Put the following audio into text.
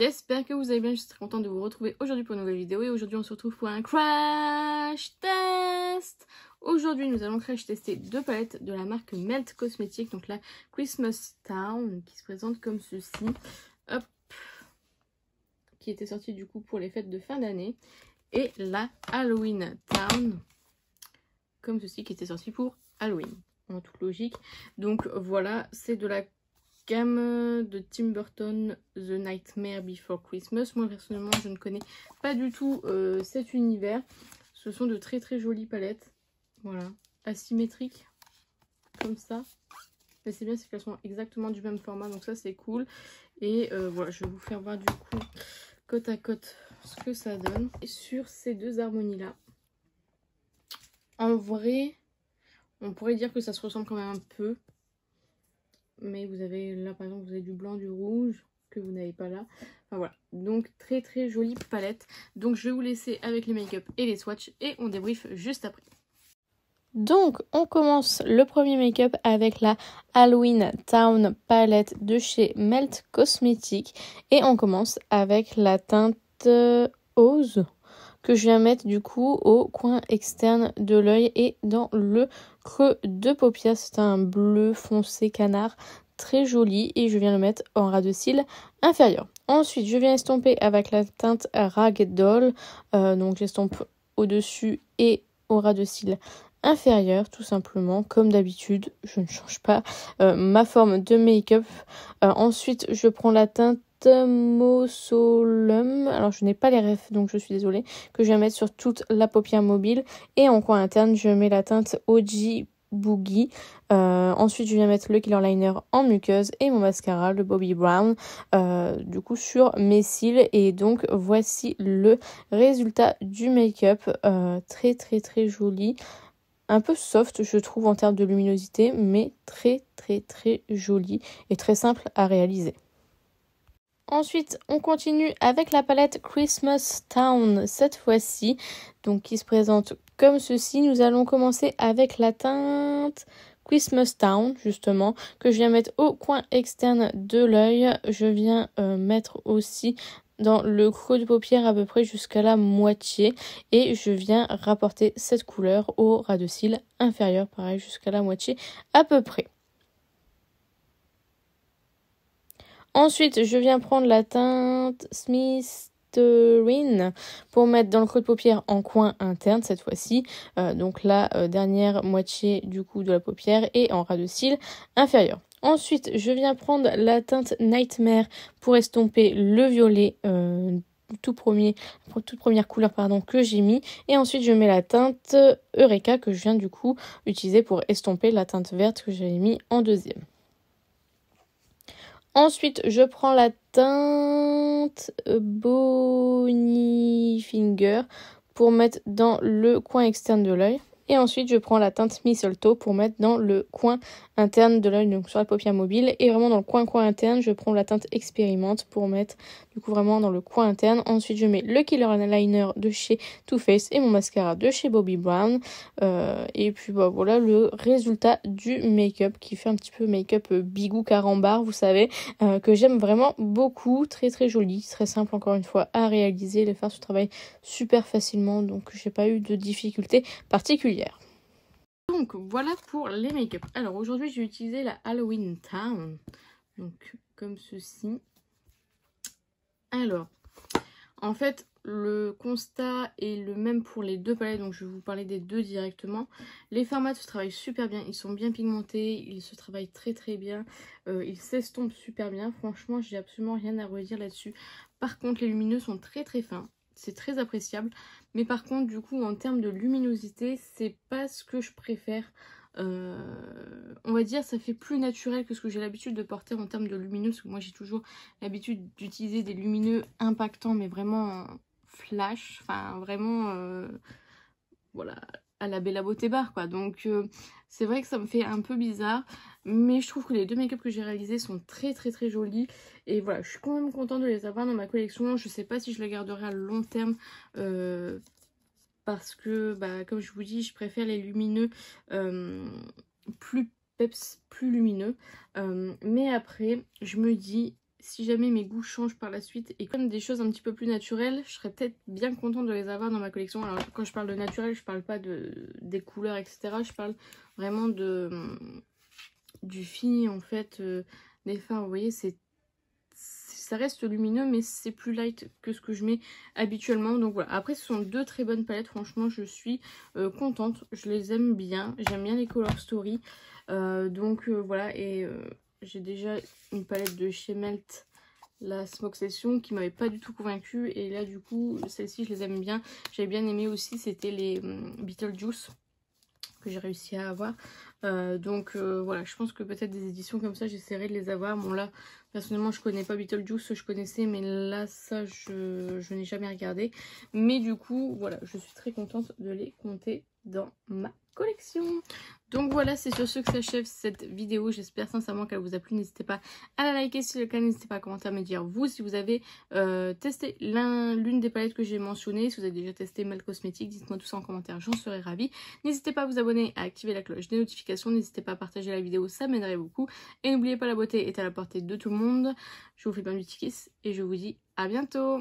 J'espère que vous allez bien, je suis très contente de vous retrouver aujourd'hui pour une nouvelle vidéo et aujourd'hui on se retrouve pour un crash test. Aujourd'hui nous allons crash tester deux palettes de la marque Melt Cosmetics, donc la Christmas Town qui se présente comme ceci, hop, qui était sortie du coup pour les fêtes de fin d'année, et la Halloween Town comme ceci qui était sortie pour Halloween, en toute logique. Donc voilà, c'est de la gamme de Tim Burton, The Nightmare Before Christmas. Moi personnellement je ne connais pas du tout cet univers. Ce sont de très très jolies palettes, voilà, asymétriques comme ça. Mais c'est bien, c'est qu'elles sont exactement du même format, donc ça c'est cool. Et voilà, je vais vous faire voir du coup côte à côte ce que ça donne. Et sur ces deux harmonies là, en vrai on pourrait dire que ça se ressemble quand même un peu. Mais vous avez là par exemple, vous avez du blanc, du rouge que vous n'avez pas là. Enfin voilà, donc très très jolie palette. Donc je vais vous laisser avec les make-up et les swatchs et on débriefe juste après. Donc on commence le premier make-up avec la Halloween Town palette de chez Melt Cosmetics. Et on commence avec la teinte Ose que je viens mettre du coup au coin externe de l'œil et dans le creux de paupière. C'est un bleu foncé canard très joli et je viens le mettre en ras de cils inférieur. Ensuite je viens estomper avec la teinte Ragdoll, donc j'estompe au-dessus et au ras de cils inférieur tout simplement, comme d'habitude je ne change pas ma forme de make-up. Ensuite je prends la teinte Mausoleum, alors je n'ai pas les refs donc je suis désolée, que je vais mettre sur toute la paupière mobile, et en coin interne je mets la teinte OG Boogie. Ensuite je viens mettre le Killer Liner en muqueuse et mon mascara, le Bobbi Brown, du coup sur mes cils. Et donc voici le résultat du make-up, très très très joli, un peu soft je trouve en termes de luminosité, mais très très très joli et très simple à réaliser. Ensuite, on continue avec la palette Christmas Town cette fois-ci, donc qui se présente comme ceci. Nous allons commencer avec la teinte Christmas Town, justement, que je viens mettre au coin externe de l'œil. Je viens mettre aussi dans le creux de paupière à peu près jusqu'à la moitié, et je viens rapporter cette couleur au ras de cils inférieur, pareil jusqu'à la moitié à peu près. Ensuite, je viens prendre la teinte Smisterine pour mettre dans le creux de paupière en coin interne cette fois-ci. Donc la dernière moitié du coup de la paupière et en ras de cils inférieur. Ensuite, je viens prendre la teinte Nightmare pour estomper le violet, toute première couleur que j'ai mis. Et ensuite, je mets la teinte Eureka que je viens du coup utiliser pour estomper la teinte verte que j'avais mis en deuxième. Ensuite, je prends la teinte Bonnie Finger pour mettre dans le coin externe de l'œil. Et ensuite, je prends la teinte Mistletoe pour mettre dans le coin interne de l'œil, donc sur la paupière mobile. Et vraiment dans le coin interne, je prends la teinte Expérimente pour mettre du coup vraiment dans le coin interne. Ensuite, je mets le Killer Liner de chez Too Faced et mon mascara de chez Bobbi Brown. Et puis bah voilà le résultat du make-up qui fait un petit peu make-up bigou carambar, vous savez, que j'aime vraiment beaucoup. Très très joli, très simple encore une fois à réaliser. Les fards se travaillent super facilement, donc j'ai pas eu de difficultés particulières. Donc voilà pour les make-up. Alors aujourd'hui j'ai utilisé la Halloween Town, donc comme ceci. Alors en fait le constat est le même pour les deux palettes, donc je vais vous parler des deux directement. Les formats se travaillent super bien, ils sont bien pigmentés, ils se travaillent très très bien, ils s'estompent super bien. Franchement j'ai absolument rien à redire là-dessus. Par contre les lumineux sont très très fins, c'est très appréciable, mais par contre du coup en termes de luminosité c'est pas ce que je préfère. On va dire ça fait plus naturel que ce que j'ai l'habitude de porter en termes de lumineux, parce que moi j'ai toujours l'habitude d'utiliser des lumineux impactants mais vraiment flash, enfin vraiment voilà, à la Bella Beauté Bar quoi. Donc c'est vrai que ça me fait un peu bizarre, mais je trouve que les deux make-up que j'ai réalisés sont très très très jolis. Et voilà, je suis quand même contente de les avoir dans ma collection. Je sais pas si je les garderai à long terme, parce que bah, comme je vous dis, je préfère les lumineux plus peps, plus lumineux. Mais après je me dis, si jamais mes goûts changent par la suite et comme des choses un petit peu plus naturelles, je serais peut-être bien contente de les avoir dans ma collection. Alors quand je parle de naturel, je parle pas des couleurs etc, je parle vraiment du fini en fait, des fards. Vous voyez, ça reste lumineux mais c'est plus light que ce que je mets habituellement. Donc voilà, après ce sont deux très bonnes palettes, franchement je suis contente, je les aime bien, j'aime bien les Color Story. Voilà, et j'ai déjà une palette de chez Melt, la Smoke Session, qui m'avait pas du tout convaincue, et là du coup celle-ci je les aime bien. J'avais bien aimé aussi, c'était les Beetlejuice que j'ai réussi à avoir. Voilà, je pense que peut-être des éditions comme ça j'essaierai de les avoir. Bon là personnellement je connais pas Beetlejuice, je connaissais, mais là ça je n'ai jamais regardé. Mais du coup voilà, je suis très contente de les compter dans ma collection. Donc voilà, c'est sur ce que s'achève cette vidéo. J'espère sincèrement qu'elle vous a plu. N'hésitez pas à la liker si c'est le cas. N'hésitez pas à commenter, à me dire vous si vous avez testé l'une des palettes que j'ai mentionnées. Si vous avez déjà testé Melt Cosmetics, dites-moi tout ça en commentaire, j'en serais ravie. N'hésitez pas à vous abonner, à activer la cloche des notifications. N'hésitez pas à partager la vidéo, ça m'aiderait beaucoup. Et n'oubliez pas, la beauté est à la portée de tout le monde. Je vous fais plein de petits kisses et je vous dis à bientôt.